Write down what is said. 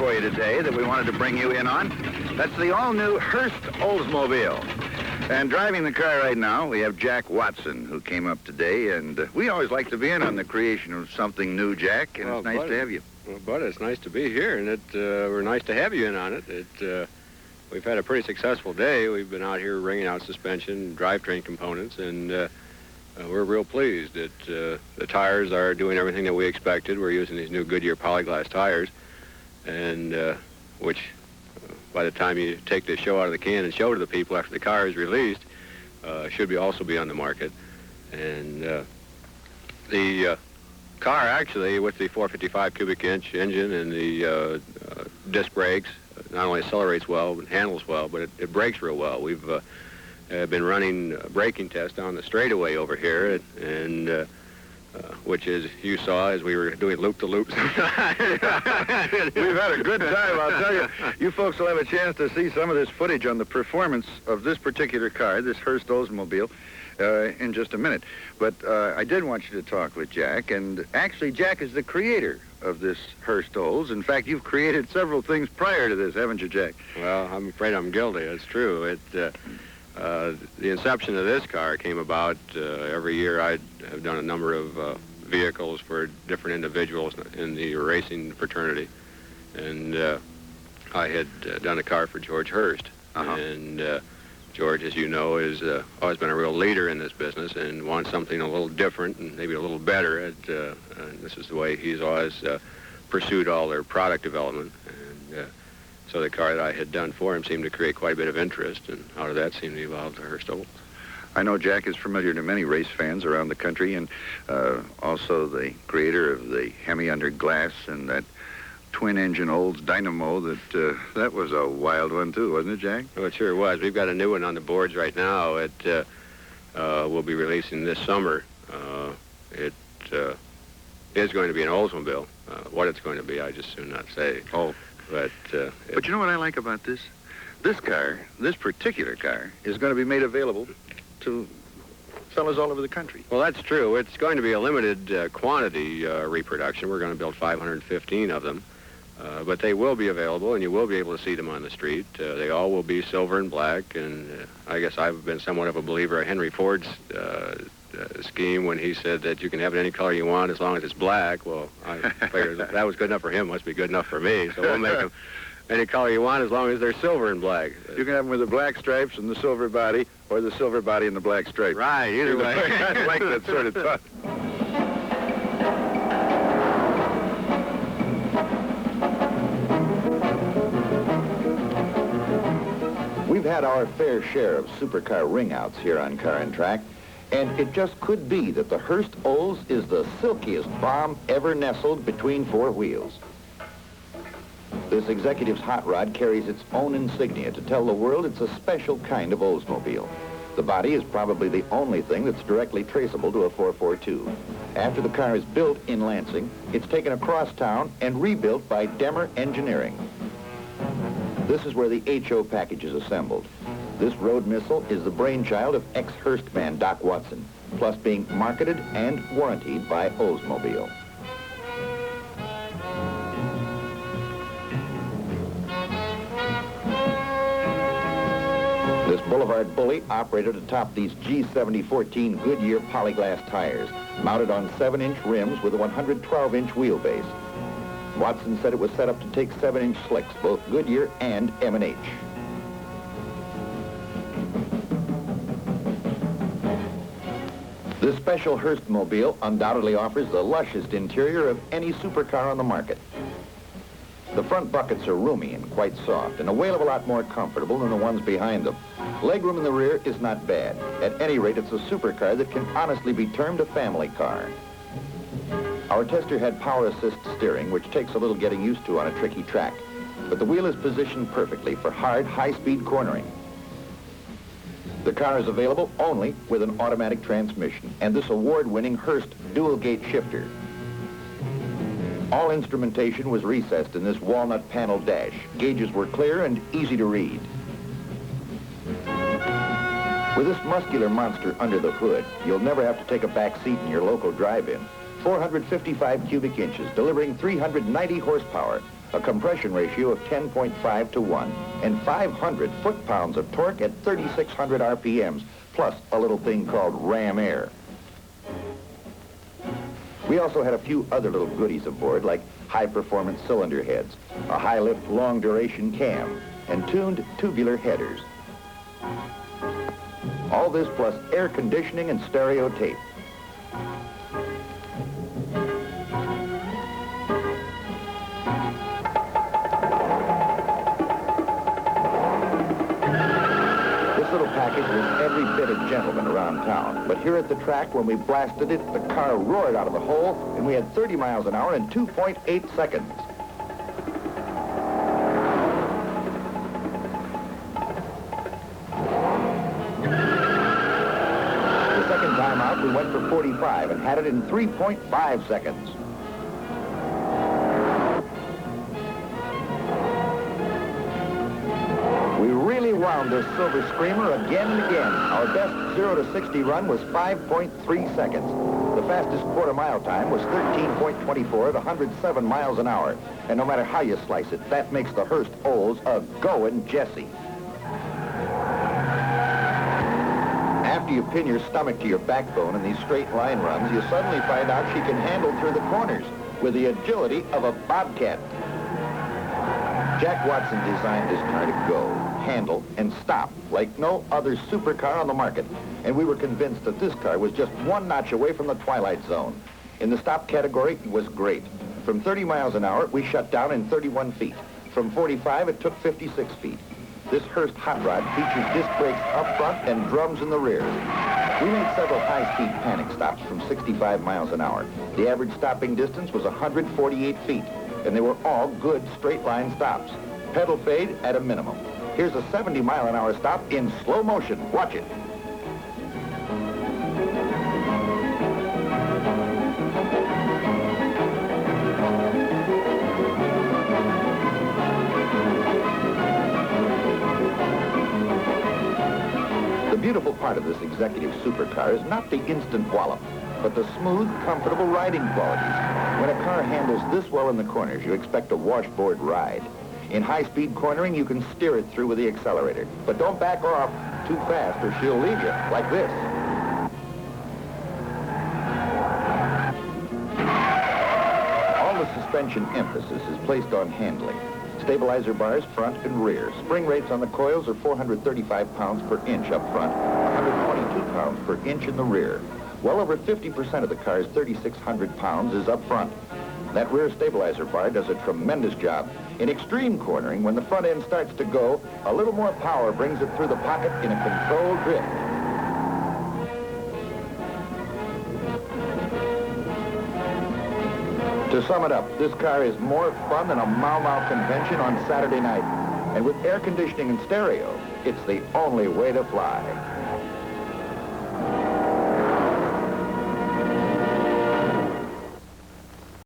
for you today that we wanted to bring you in on. That's the all-new Hurst Oldsmobile. And driving the car right now, we have Jack Watson, who came up today, and we always like to be in on the creation of something new, Jack, and it's nice to have you. Well, Bud, it's nice to be here, and we're nice to have you in on it. We've had a pretty successful day. We've been out here wringing out suspension, drivetrain components, and we're real pleased that the tires are doing everything that we expected. We're using these new Goodyear polyglass tires, and which, by the time you take the show out of the can and show to the people after the car is released, should also be on the market. And the car, actually, with the 455 cubic inch engine and the disc brakes, not only accelerates well and handles well, but it brakes real well. We've been running braking tests on the straightaway over here, and which, as you saw, as we were doing loop-to-loops. We've had a good time, I'll tell you. You folks will have a chance to see some of this footage on the performance of this particular car, this Hurst Oldsmobile, in just a minute. But I did want you to talk with Jack, and actually Jack is the creator of this Hurst Olds. In fact, you've created several things prior to this, haven't you, Jack? Well, I'm afraid I'm guilty. It's true. The inception of this car came about every year. I have done a number of vehicles for different individuals in the racing fraternity, and I had done a car for George Hurst. And George, as you know, has always been a real leader in this business and wants something a little different and maybe a little better. And this is the way he's always pursued all their product development. And so the car that I had done for him seemed to create quite a bit of interest, and out of that seemed to evolve to Hurst Olds. I know Jack is familiar to many race fans around the country, and also the creator of the Hemi under glass and that twin-engine Olds Dynamo. That was a wild one too, wasn't it, Jack? Oh, it sure was. We've got a new one on the boards right now. It we'll be releasing this summer. It is going to be an Oldsmobile. What it's going to be, I just soon not say. Oh. But you know what I like about this? This car, this particular car, is going to be made available to fellas all over the country. Well, that's true. It's going to be a limited quantity reproduction. We're going to build 515 of them. But they will be available, and you will be able to see them on the street. They all will be silver and black, and I guess I've been somewhat of a believer of Henry Ford's scheme when he said that you can have it any color you want as long as it's black. Well, I figured that was good enough for him, must be good enough for me. So we'll make them any color you want as long as they're silver and black. You can have them with the black stripes and the silver body, or the silver body and the black stripes. Right, either way. I like that sort of thought. We've had our fair share of supercar ring-outs here on Car and Track, and it just could be that the Hurst Olds is the silkiest bomb ever nestled between four wheels. This executive's hot rod carries its own insignia to tell the world it's a special kind of Oldsmobile. The body is probably the only thing that's directly traceable to a 442. After the car is built in Lansing, it's taken across town and rebuilt by Demmer Engineering. This is where the HO package is assembled. This road missile is the brainchild of ex-Hurst man Doc Watson, plus being marketed and warrantied by Oldsmobile. This Boulevard bully operated atop these G7014 Goodyear polyglass tires, mounted on 7-inch rims with a 112-inch wheelbase. Watson said it was set up to take 7-inch slicks, both Goodyear and M&H. This special Hurst mobile undoubtedly offers the lushest interior of any supercar on the market. The front buckets are roomy and quite soft, and a whale of a lot more comfortable than the ones behind them. Legroom in the rear is not bad. At any rate, it's a supercar that can honestly be termed a family car. Our tester had power assist steering, which takes a little getting used to on a tricky track, but the wheel is positioned perfectly for hard, high-speed cornering. The car is available only with an automatic transmission and this award-winning Hurst dual-gate shifter. All instrumentation was recessed in this walnut panel dash. Gauges were clear and easy to read. With this muscular monster under the hood, you'll never have to take a back seat in your local drive-in. 455 cubic inches, delivering 390 horsepower, a compression ratio of 10.5 to 1, and 500 foot-pounds of torque at 3,600 RPMs, plus a little thing called ram air. We also had a few other little goodies aboard, like high-performance cylinder heads, a high-lift, long-duration cam, and tuned tubular headers. All this plus air conditioning and stereo tape. This little package was every bit a gentleman around town. But here at the track, when we blasted it, the car roared out of the hole, and we had 30 miles an hour in 2.8 seconds. Time out, we went for 45 and had it in 3.5 seconds. We really wound this Silver Screamer again and again. Our best 0 to 60 run was 5.3 seconds. The fastest quarter-mile time was 13.24 at 107 miles an hour. And no matter how you slice it, that makes the Hurst Olds a goin' Jessie. After you pin your stomach to your backbone in these straight line runs, you suddenly find out she can handle through the corners with the agility of a bobcat. Jack Watson designed this car to go, handle, and stop like no other supercar on the market. And we were convinced that this car was just one notch away from the twilight zone. In the stop category, it was great. From 30 miles an hour, we shut down in 31 feet. From 45, it took 56 feet. This Hurst hot rod features disc brakes up front and drums in the rear. We made several high-speed panic stops from 65 miles an hour. The average stopping distance was 148 feet, and they were all good straight-line stops. Pedal fade at a minimum. Here's a 70-mile-an-hour stop in slow motion. Watch it. The beautiful part of this executive supercar is not the instant wallop, but the smooth, comfortable riding qualities. When a car handles this well in the corners, you expect a washboard ride. In high-speed cornering, you can steer it through with the accelerator. But don't back off too fast or she'll leave you, like this. All the suspension emphasis is placed on handling. Stabilizer bars front and rear. Spring rates on the coils are 435 pounds per inch up front, 122 pounds per inch in the rear. Well over 50% of the car's 3,600 pounds is up front. That rear stabilizer bar does a tremendous job. In extreme cornering, when the front end starts to go, a little more power brings it through the pocket in a controlled drift. To sum it up, this car is more fun than a Mau convention on Saturday night. And with air conditioning and stereo, it's the only way to fly.